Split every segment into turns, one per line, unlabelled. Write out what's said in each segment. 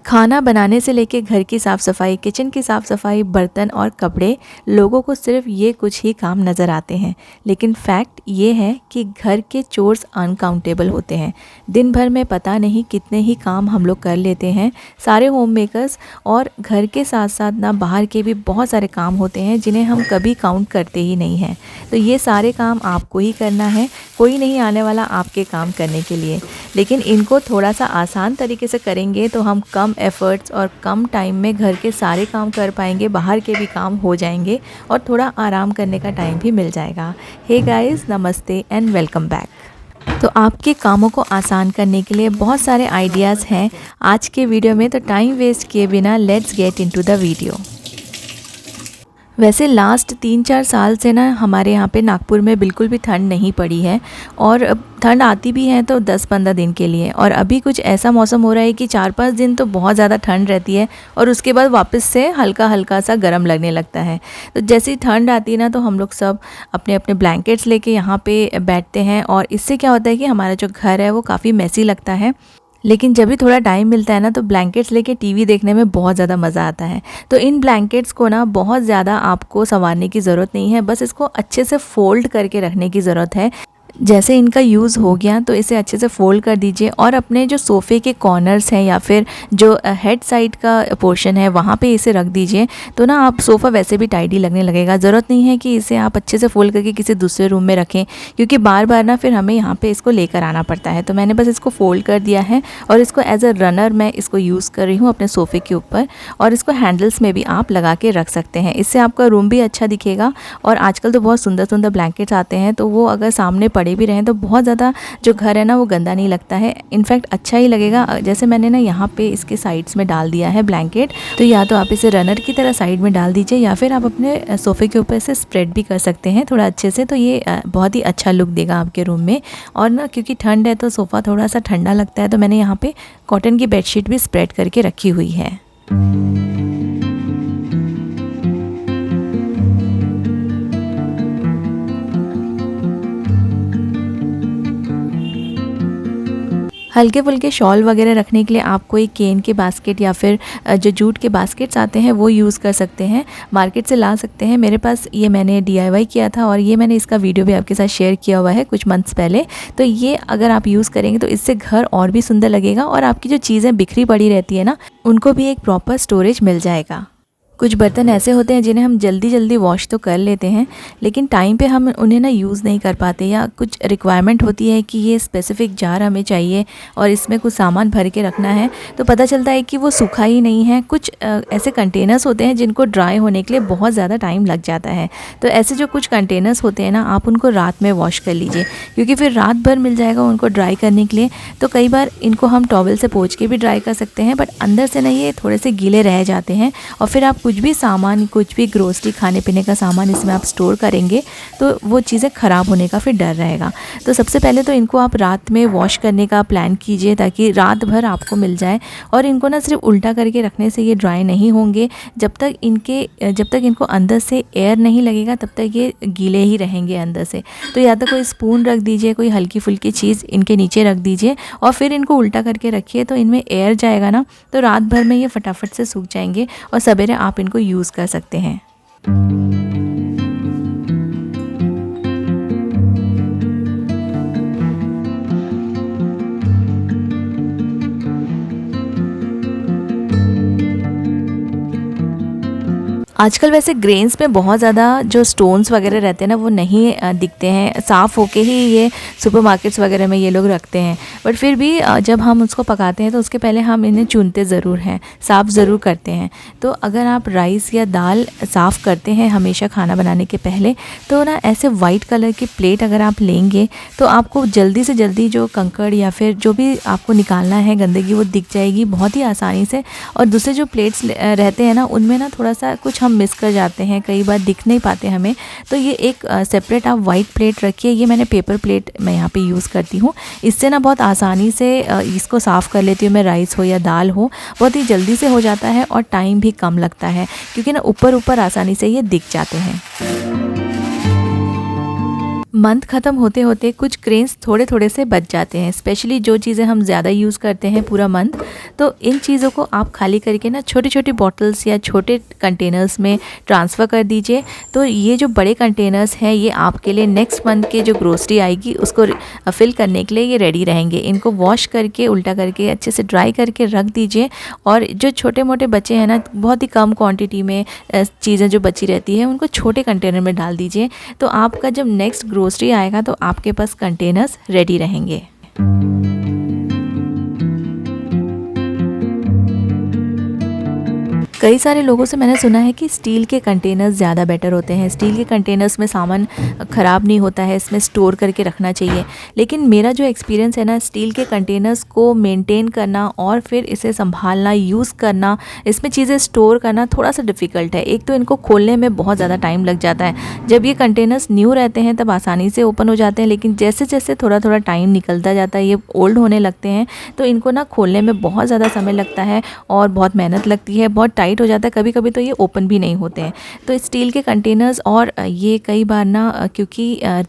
खाना बनाने से लेके घर की साफ़ सफाई, किचन की साफ़ सफाई, बर्तन और कपड़े, लोगों को सिर्फ ये कुछ ही काम नज़र आते हैं। लेकिन फैक्ट ये है कि घर के चोर्स अनकाउंटेबल होते हैं। दिन भर में पता नहीं कितने ही काम हम लोग कर लेते हैं, सारे होम मेकर्स। और घर के साथ साथ ना बाहर के भी बहुत सारे काम होते हैं जिन्हें हम कभी काउंट करते ही नहीं हैं। तो ये सारे काम आपको ही करना है, कोई नहीं आने वाला आपके काम करने के लिए। लेकिन इनको थोड़ा सा आसान तरीके से करेंगे तो हम कम एफ़र्ट्स और कम टाइम में घर के सारे काम कर पाएंगे, बाहर के भी काम हो जाएंगे और थोड़ा आराम करने का टाइम भी मिल जाएगा। हे गाइस, नमस्ते एंड वेलकम बैक। तो आपके कामों को आसान करने के लिए बहुत सारे आइडियाज़ हैं आज के वीडियो में। तो टाइम वेस्ट किए बिना let's get into the video. वैसे लास्ट 3-4 साल से ना हमारे यहाँ पे नागपुर में बिल्कुल भी ठंड नहीं पड़ी है, और ठंड आती भी है तो 10-15 दिन के लिए। और अभी कुछ ऐसा मौसम हो रहा है कि 4-5 दिन तो बहुत ज़्यादा ठंड रहती है और उसके बाद वापस से हल्का हल्का सा गर्म लगने लगता है। तो जैसे ही ठंड आती है ना तो हम लोग सब अपने अपने ब्लैंकेट्स लेके यहाँ पे बैठते हैं, और इससे क्या होता है कि हमारा जो घर है वो काफ़ी मैसी लगता है। लेकिन जब भी थोड़ा टाइम मिलता है ना तो ब्लैंकेट्स लेके टीवी देखने में बहुत ज़्यादा मज़ा आता है। तो इन ब्लैंकेट्स को ना बहुत ज़्यादा आपको संवारने की ज़रूरत नहीं है, बस इसको अच्छे से फ़ोल्ड करके रखने की ज़रूरत है। जैसे इनका यूज़ हो गया तो इसे अच्छे से फ़ोल्ड कर दीजिए और अपने जो सोफ़े के कॉर्नर्स हैं या फिर जो हेड साइड का पोर्शन है वहाँ पे इसे रख दीजिए। तो ना आप सोफ़ा वैसे भी टाइडी लगने लगेगा। ज़रूरत नहीं है कि इसे आप अच्छे से फ़ोल्ड करके किसी दूसरे रूम में रखें, क्योंकि बार बार ना फिर हमें यहाँ पे इसको लेकर आना पड़ता है। तो मैंने बस इसको फ़ोल्ड कर दिया है और इसको एज अ रनर मैं इसको यूज़ कर रही हूँ अपने सोफ़े के ऊपर। और इसको हैंडल्स में भी आप लगा के रख सकते हैं, इससे आपका रूम भी अच्छा दिखेगा। और आजकल तो बहुत सुंदर सुंदर ब्लैंकेट्स आते हैं, तो वो अगर सामने पड़े भी रहें तो बहुत ज़्यादा जो घर है ना वो गंदा नहीं लगता है, इनफैक्ट अच्छा ही लगेगा। जैसे मैंने ना यहाँ पे इसके साइड्स में डाल दिया है ब्लैंकेट, तो या तो आप इसे रनर की तरह साइड में डाल दीजिए या फिर आप अपने सोफ़े के ऊपर इसे स्प्रेड भी कर सकते हैं थोड़ा अच्छे से। तो ये बहुत ही अच्छा लुक देगा आपके रूम में। और ना क्योंकि ठंड है तो सोफ़ा थोड़ा सा ठंडा लगता है, तो मैंने यहाँ पे कॉटन की बेडशीट भी स्प्रेड करके रखी हुई है। हल्के फुल्के शॉल वगैरह रखने के लिए आप कोई केन के बास्केट या फिर जो जूट के बास्केट्स आते हैं वो यूज़ कर सकते हैं, मार्केट से ला सकते हैं। मेरे पास ये मैंने DIY किया था और ये मैंने इसका वीडियो भी आपके साथ शेयर किया हुआ है कुछ मंथ्स पहले। तो ये अगर आप यूज़ करेंगे तो इससे घर और भी सुंदर लगेगा और आपकी जो चीज़ें बिखरी पड़ी रहती है ना उनको भी एक प्रॉपर स्टोरेज मिल जाएगा। कुछ बर्तन ऐसे होते हैं जिन्हें हम जल्दी जल्दी वॉश तो कर लेते हैं, लेकिन टाइम पे हम उन्हें ना यूज़ नहीं कर पाते, या कुछ रिक्वायरमेंट होती है कि ये स्पेसिफ़िक जार हमें चाहिए और इसमें कुछ सामान भर के रखना है, तो पता चलता है कि वो सूखा ही नहीं है। कुछ ऐसे कंटेनर्स होते हैं जिनको ड्राई होने के लिए बहुत ज़्यादा टाइम लग जाता है। तो ऐसे जो कुछ कंटेनर्स होते हैं ना आप उनको रात में वॉश कर लीजिए, क्योंकि फिर रात भर मिल जाएगा उनको ड्राई करने के लिए। तो कई बार इनको हम टॉवल से पोंछ के भी ड्राई कर सकते हैं, बट अंदर से ना ये थोड़े से गीले रह जाते हैं। और फिर आप कुछ भी सामान, कुछ भी ग्रोसरी, खाने पीने का सामान इसमें आप स्टोर करेंगे तो वो चीज़ें ख़राब होने का फिर डर रहेगा। तो सबसे पहले तो इनको आप रात में वॉश करने का प्लान कीजिए ताकि रात भर आपको मिल जाए। और इनको ना सिर्फ उल्टा करके रखने से ये ड्राई नहीं होंगे, जब तक इनको अंदर से एयर नहीं लगेगा तब तक ये गीले ही रहेंगे अंदर से। तो या तो कोई स्पून रख दीजिए, कोई हल्की फुल्की चीज़ इनके नीचे रख दीजिए और फिर इनको उल्टा करके रखिए, तो इनमें एयर जाएगा ना तो रात भर में ये फटाफट से सूख जाएंगे और सवेरे आप इनको यूज़ कर सकते हैं। आजकल वैसे ग्रेन्स में बहुत ज़्यादा जो स्टोन्स वगैरह रहते हैं ना वो नहीं दिखते हैं, साफ़ होके ही ये सुपरमार्केट्स वगैरह में ये लोग रखते हैं। बट फिर भी जब हम उसको पकाते हैं तो उसके पहले हम इन्हें चुनते ज़रूर हैं, साफ़ ज़रूर करते हैं। तो अगर आप राइस या दाल साफ़ करते हैं हमेशा खाना बनाने के पहले, तो ना ऐसे वाइट कलर की प्लेट अगर आप लेंगे तो आपको जल्दी से जल्दी जो कंकड़ या फिर जो भी आपको निकालना है गंदगी वो दिख जाएगी बहुत ही आसानी से। और दूसरे जो प्लेट्स रहते हैं ना उनमें ना थोड़ा सा कुछ हम मिस कर जाते हैं, कई बार दिख नहीं पाते हमें। तो ये एक सेपरेट आप वाइट प्लेट रखिए। ये मैंने पेपर प्लेट मैं यहाँ पे यूज़ करती हूँ, इससे ना बहुत आसानी से इसको साफ़ कर लेती हूँ मैं, राइस हो या दाल हो, बहुत ही जल्दी से हो जाता है और टाइम भी कम लगता है, क्योंकि ना ऊपर ऊपर आसानी से ये दिख जाते हैं। मंथ ख़त्म होते होते कुछ क्रेन्स थोड़े थोड़े से बच जाते हैं, स्पेशली जो चीज़ें हम ज़्यादा यूज़ करते हैं पूरा मंथ। तो इन चीज़ों को आप खाली करके ना छोटी छोटी बॉटल्स या छोटे कंटेनर्स में ट्रांसफ़र कर दीजिए। तो ये जो बड़े कंटेनर्स हैं ये आपके लिए नेक्स्ट मंथ के जो ग्रोसरी आएगी उसको फिल करने के लिए ये रेडी रहेंगे। इनको वॉश करके उल्टा करके अच्छे से ड्राई करके रख दीजिए। और जो छोटे मोटे बच्चे हैं ना, बहुत ही कम क्वांटिटी में चीज़ें जो बची रहती है उनको छोटे कंटेनर में डाल दीजिए। तो आपका जब नेक्स्ट ग्रोसरी आएगा तो आपके पास कंटेनर्स रेडी रहेंगे। कई सारे लोगों से मैंने सुना है कि स्टील के कंटेनर्स ज़्यादा बेटर होते हैं, स्टील के कंटेनर्स में सामान ख़राब नहीं होता है, इसमें स्टोर करके रखना चाहिए। लेकिन मेरा जो एक्सपीरियंस है ना, स्टील के कंटेनर्स को मेंटेन करना और फिर इसे संभालना, यूज़ करना, इसमें चीज़ें स्टोर करना थोड़ा सा डिफ़िकल्ट है। एक तो इनको खोलने में बहुत ज़्यादा टाइम लग जाता है। जब ये कंटेनर्स न्यू रहते हैं तब आसानी से ओपन हो जाते हैं, लेकिन जैसे जैसे थोड़ा थोड़ा टाइम निकलता जाता है, ये ओल्ड होने लगते हैं, तो इनको ना खोलने में बहुत ज़्यादा समय लगता है और बहुत मेहनत लगती है, बहुत टाइट हो जाता है। कभी कभी तो ये ओपन भी नहीं होते हैं। तो स्टील के कंटेनर्स और ये कई बार ना क्योंकि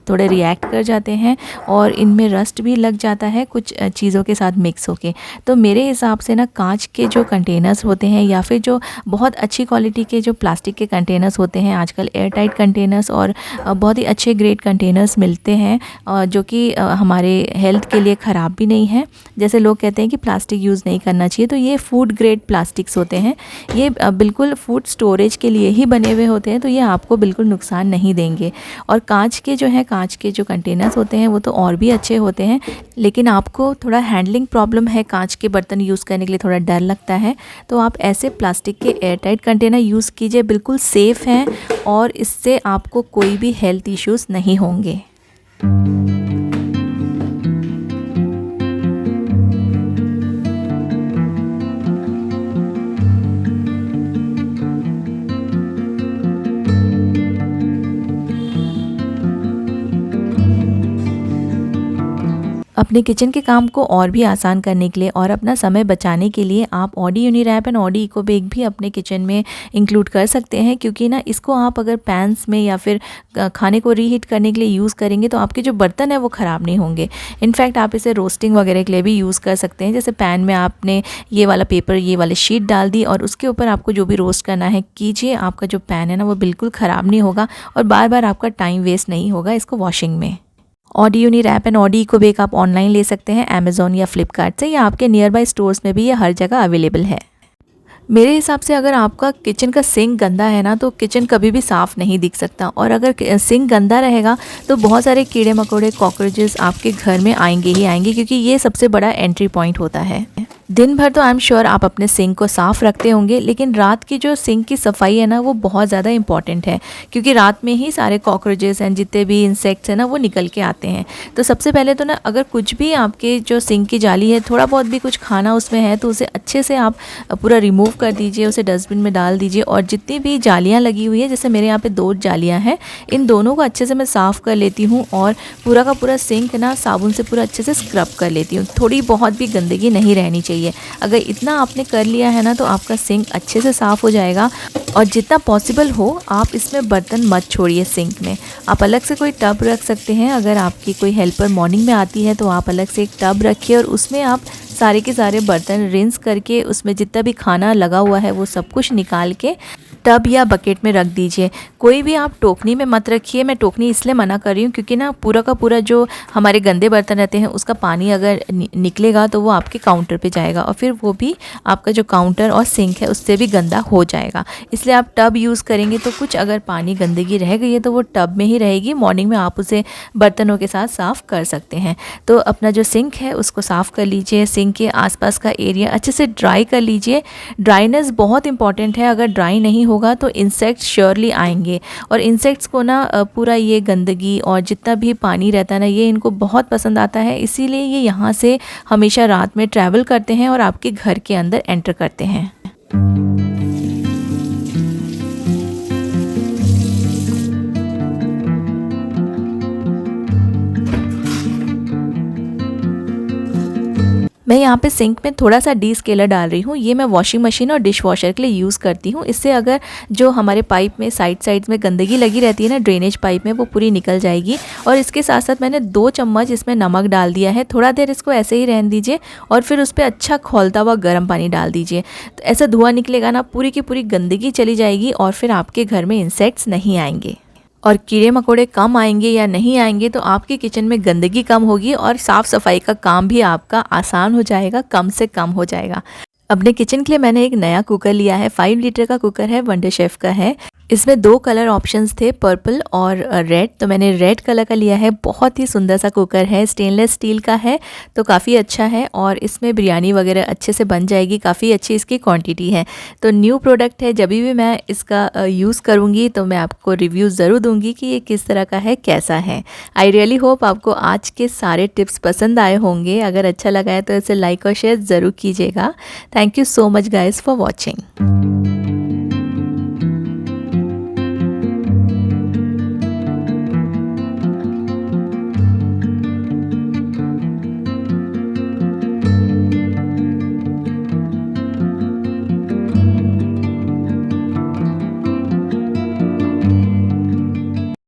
थोड़े रिएक्ट कर जाते हैं और इनमें रस्ट भी लग जाता है कुछ चीज़ों के साथ मिक्स होके। तो मेरे हिसाब से ना कांच के जो कंटेनर्स होते हैं या फिर जो बहुत अच्छी क्वालिटी के जो प्लास्टिक के कंटेनर्स होते हैं, आजकल एयर टाइट कंटेनर्स और बहुत ही अच्छे ग्रेड कंटेनर्स मिलते हैं जो कि हमारे हेल्थ के लिए ख़राब भी नहीं है। जैसे लोग कहते हैं कि प्लास्टिक यूज़ नहीं करना चाहिए, तो ये फूड ग्रेड प्लास्टिक्स होते हैं। ये बिल्कुल फूड स्टोरेज के लिए ही बने हुए होते हैं, तो ये आपको बिल्कुल नुकसान नहीं देंगे। और कांच के जो कंटेनर्स होते हैं वो तो और भी अच्छे होते हैं, लेकिन आपको थोड़ा हैंडलिंग प्रॉब्लम है, कांच के बर्तन यूज़ करने के लिए थोड़ा डर लगता है, तो आप ऐसे प्लास्टिक के एयर टाइट कंटेनर यूज़ कीजिए। बिल्कुल सेफ़ हैं और इससे आपको कोई भी हेल्थ इश्यूज़ नहीं होंगे। अपने किचन के काम को और भी आसान करने के लिए और अपना समय बचाने के लिए आप Oddy Uniwrap and Oddy Ecobake भी अपने किचन में इंक्लूड कर सकते हैं, क्योंकि ना इसको आप अगर पैन्स में या फिर खाने को रीहीट करने के लिए यूज़ करेंगे तो आपके जो बर्तन है वो ख़राब नहीं होंगे। इनफैक्ट आप इसे रोस्टिंग वगैरह के लिए भी यूज़ कर सकते हैं। जैसे पैन में आपने ये वाला पेपर, ये वाली शीट डाल दी और उसके ऊपर आपको जो भी रोस्ट करना है कीजिए। आपका जो पैन है ना वो बिल्कुल ख़राब नहीं होगा और बार बार आपका टाइम वेस्ट नहीं होगा इसको वॉशिंग में। Oddy Uniwrap and Oddy Ecobake आप ऑनलाइन ले सकते हैं अमेज़ॉन या फ्लिपकार्ट से, या आपके नियर बाय स्टोर्स में भी ये हर जगह अवेलेबल है। मेरे हिसाब से अगर आपका किचन का सिंक गंदा है ना, तो किचन कभी भी साफ़ नहीं दिख सकता, और अगर सिंक गंदा रहेगा तो बहुत सारे कीड़े मकोड़े, कॉकरोचेस आपके घर में आएंगे ही आएंगे, क्योंकि ये सबसे बड़ा एंट्री पॉइंट होता है। दिन भर तो आई एम श्योर आप अपने सिंक को साफ़ रखते होंगे, लेकिन रात की जो सिंक की सफाई है ना वो बहुत ज़्यादा इंपॉर्टेंट है, क्योंकि रात में ही सारे कॉकरोचेस एंड जितने भी इंसेक्ट्स हैं ना वो निकल के आते हैं। तो सबसे पहले तो ना अगर कुछ भी आपके जो सिंक की जाली है, थोड़ा बहुत भी कुछ खाना उसमें है, तो उसे अच्छे से आप पूरा रिमूव कर दीजिए, उसे डस्टबिन में डाल दीजिए। और जितनी भी जालियाँ लगी हुई है, जैसे मेरे यहाँ पे 2 जालियाँ हैं, इन दोनों को अच्छे से मैं साफ़ कर लेती हूँ और पूरा का पूरा सिंक ना साबुन से पूरा अच्छे से स्क्रब कर लेती हूँ। थोड़ी बहुत भी गंदगी नहीं रहनी चाहिए। अगर इतना आपने कर लिया है ना तो आपका सिंक अच्छे से साफ़ हो जाएगा। और जितना पॉसिबल हो आप इसमें बर्तन मत छोड़िए सिंक में। आप अलग से कोई टब रख सकते हैं, अगर आपकी कोई हेल्पर मॉर्निंग में आती है तो आप अलग से एक टब रखिए और उसमें आप सारे के सारे बर्तन रिंस करके उसमें जितना भी खाना लगा हुआ है वो सब कुछ निकाल के टब या बकेट में रख दीजिए। कोई भी आप टोकनी में मत रखिए। मैं टोकनी इसलिए मना कर रही हूँ क्योंकि ना पूरा का पूरा जो हमारे गंदे बर्तन रहते हैं उसका पानी अगर निकलेगा तो वो आपके काउंटर पे जाएगा और फिर वो भी आपका जो काउंटर और सिंक है उससे भी गंदा हो जाएगा। इसलिए आप टब यूज़ करेंगे तो कुछ अगर पानी गंदगी रह गई है तो वो टब में ही रहेगी। मॉर्निंग में आप उसे बर्तनों के साथ साफ़ कर सकते हैं। तो अपना जो सिंक है उसको साफ़ कर लीजिए। सिंक के आसपास का एरिया अच्छे से ड्राई कर लीजिए। ड्राइनेस बहुत इंपॉर्टेंट है। अगर ड्राई नहीं होगा तो इंसेक्ट्स श्योरली आएंगे और इंसेक्ट्स को ना पूरा ये गंदगी और जितना भी पानी रहता है ना ये इनको बहुत पसंद आता है। इसीलिए ये यहाँ से हमेशा रात में ट्रैवल करते हैं और आपके घर के अंदर एंटर करते हैं। मैं यहाँ पे सिंक में थोड़ा सा डीस्केलर डाल रही हूँ। ये मैं वॉशिंग मशीन और डिश वॉशर के लिए यूज़ करती हूँ। इससे अगर जो हमारे पाइप में साइड में गंदगी लगी रहती है ना ड्रेनेज पाइप में, वो पूरी निकल जाएगी। और इसके साथ साथ मैंने 2 चम्मच इसमें नमक डाल दिया है। थोड़ा देर इसको ऐसे ही रहने दीजिए और फिर उस पर अच्छा खौलता हुआ गर्म पानी डाल दीजिए। तो ऐसा धुआं निकलेगा ना, पूरी की पूरी गंदगी चली जाएगी और फिर आपके घर में इंसेक्ट्स नहीं आएंगे और कीड़े मकोड़े कम आएंगे या नहीं आएंगे, तो आपकी किचन में गंदगी कम होगी और साफ़ सफाई का काम भी आपका आसान हो जाएगा, कम से कम हो जाएगा। अपने किचन के लिए मैंने एक नया कुकर लिया है। 5 लीटर का कुकर है, वंडर शेफ़ का है। इसमें 2 कलर ऑप्शंस थे, पर्पल और रेड। तो मैंने रेड कलर का लिया है। बहुत ही सुंदर सा कुकर है, स्टेनलेस स्टील का है, तो काफ़ी अच्छा है और इसमें बिरयानी वगैरह अच्छे से बन जाएगी। काफ़ी अच्छी इसकी क्वांटिटी है। तो न्यू प्रोडक्ट है, जब भी मैं इसका यूज़ करूँगी तो मैं आपको रिव्यू ज़रूर दूँगी कि ये किस तरह का है, कैसा है। आई रियली होप आपको आज के सारे टिप्स पसंद आए होंगे। अगर अच्छा लगा है तो इसे लाइक और शेयर ज़रूर कीजिएगा। Thank you so much guys for watching.